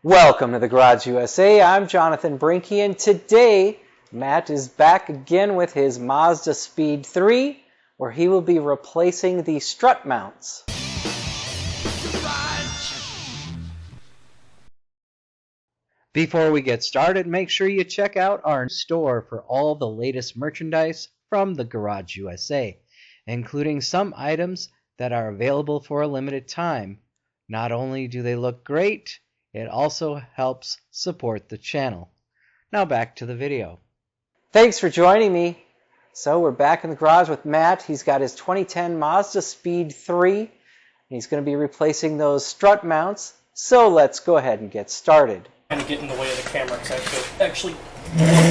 Welcome to the Garage USA. I'm Jonathan Brinke, and today Matt is back again with his Mazdaspeed 3, where he will be replacing the strut mounts. Before we get started, make sure you check out our store for all the latest merchandise from the Garage USA, including some items that are available for a limited time. Not only do they look great, it also helps support the channel. Now back to the video. Thanks for joining me. So we're back in the garage with Matt. He's got his 2010 Mazdaspeed 3. And he's going to be replacing those strut mounts. So let's go ahead and get started. Kind of get in the way of the camera because I have to actually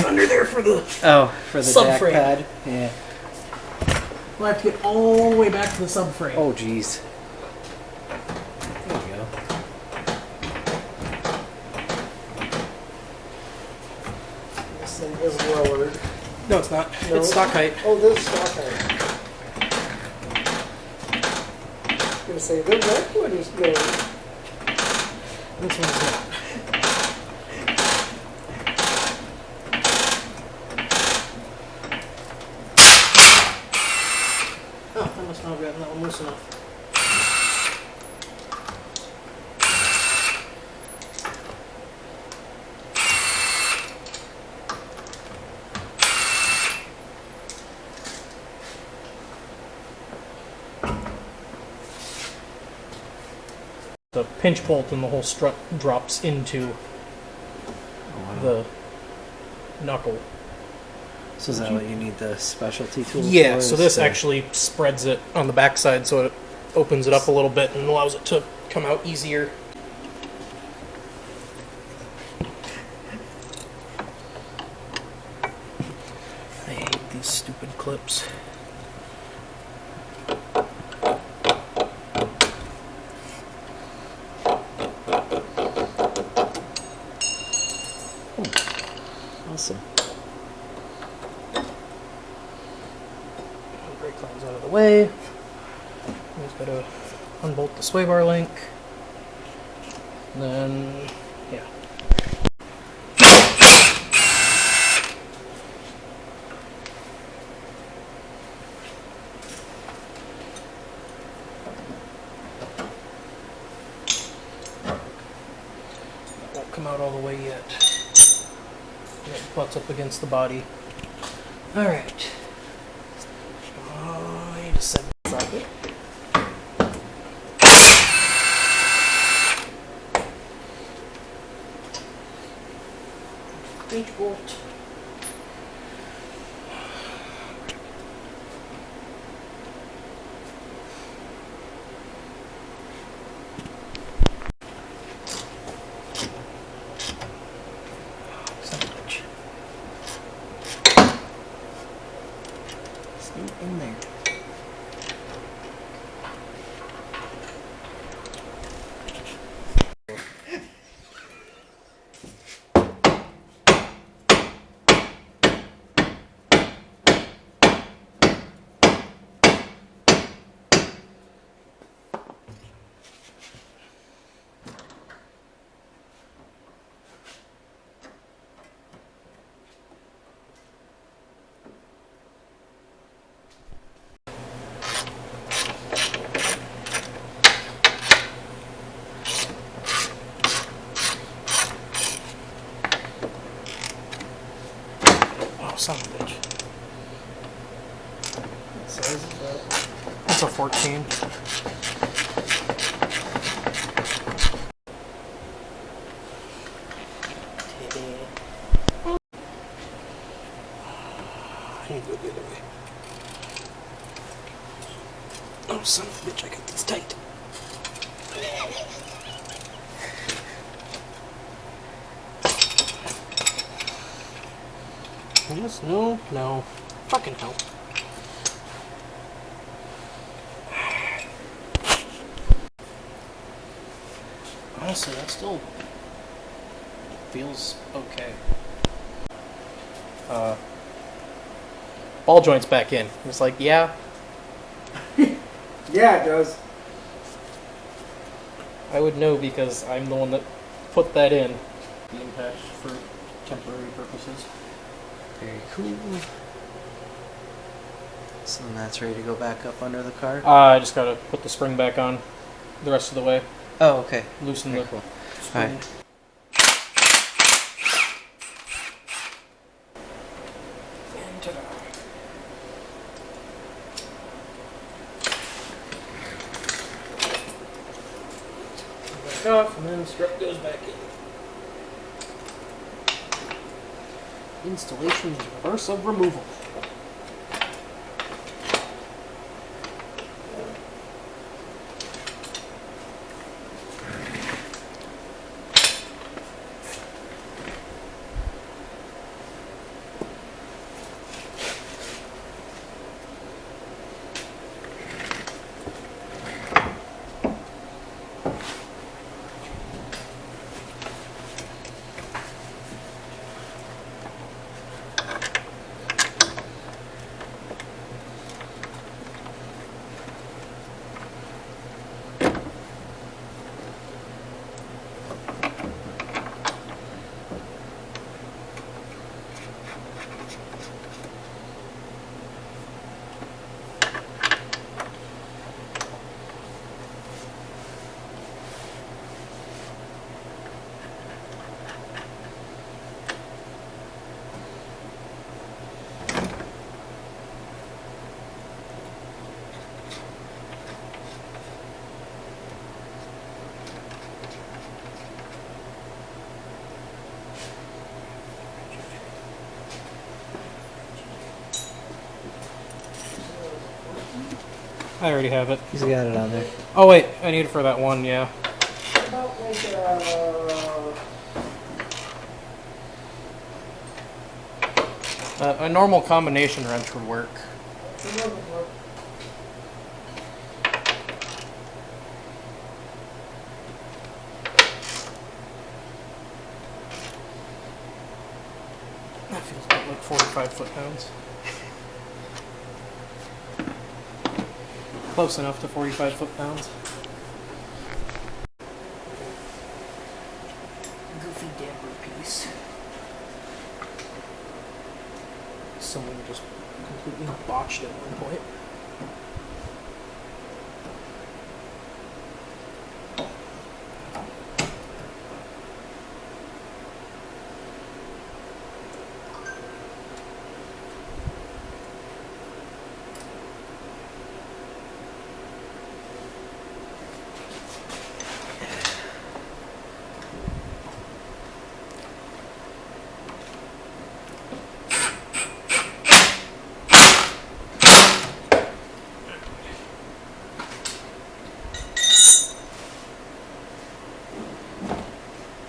under there for the subframe. Jack pad. Yeah. We'll have to get all the way back to the subframe. Oh, geez. There you go. This thing is lowered. No, it's not. No. It's stock height. Oh, this is stock height. I was going to say, that one is lowered. This one's not. Oh, I must not have gotten that one loose enough. The pinch bolt and the whole strut drops into the knuckle. So is that what you need the specialty tool for? Yeah, so this actually spreads it on the backside so it opens it up a little bit and allows it to come out easier. I hate these stupid clips. Awesome. Brake line's out of the way. Just gotta unbolt the sway bar link. And then, yeah. That won't come out all the way yet. It butts up against the body. Alright. I need to set this up. Pinch bolt. In there. Son of a bitch. What size is that? That's a 14. I need to go the other way. Oh, son of a bitch, I got this tight. Yes, no, no. Fucking hell. Honestly, that still feels okay. Ball joint's back in. It's like, yeah. Yeah, it does. I would know because I'm the one that put that in the impact for temporary purposes. Very cool. So then that's ready to go back up under the car? I just gotta put the spring back on the rest of the way. Oh, okay. Loosen Very the cool. spring. Alright. And ta-da. Back off, and then the strut goes back in. Installation is reverse of removal. I already have it. He's got it on there. Oh wait, I need it for that one, yeah. About like A normal combination wrench would work. That feels about like 45 foot-pounds. Close enough to 45 foot-pounds. Goofy damper piece. Someone just completely botched at one point.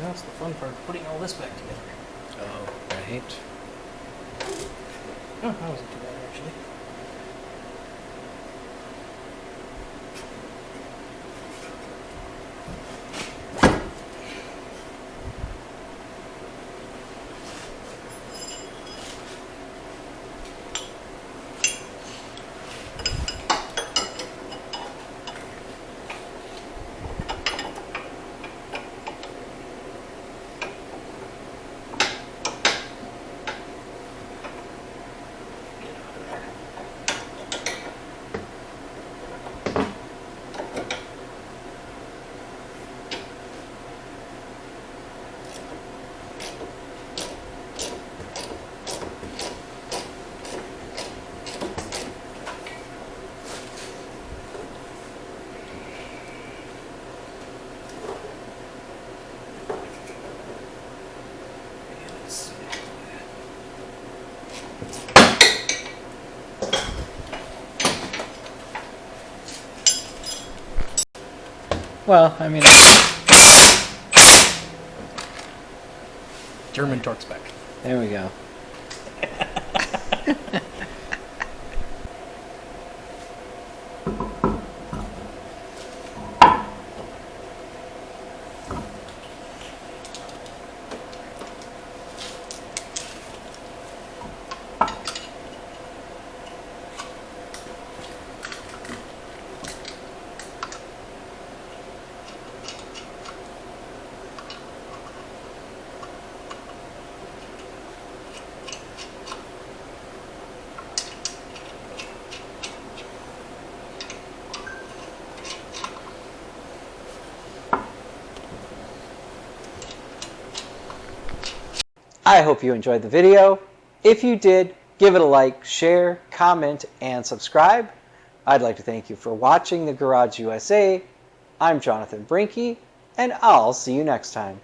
That's the fun part, putting all this back together. Oh, right. Oh, that wasn't too bad actually. Well, I mean, German torque spec. there we go. I hope you enjoyed the video. If you did, give it a like, share, comment, and subscribe. I'd like to thank you for watching The Garage USA. I'm Jonathan Brinke, and I'll see you next time.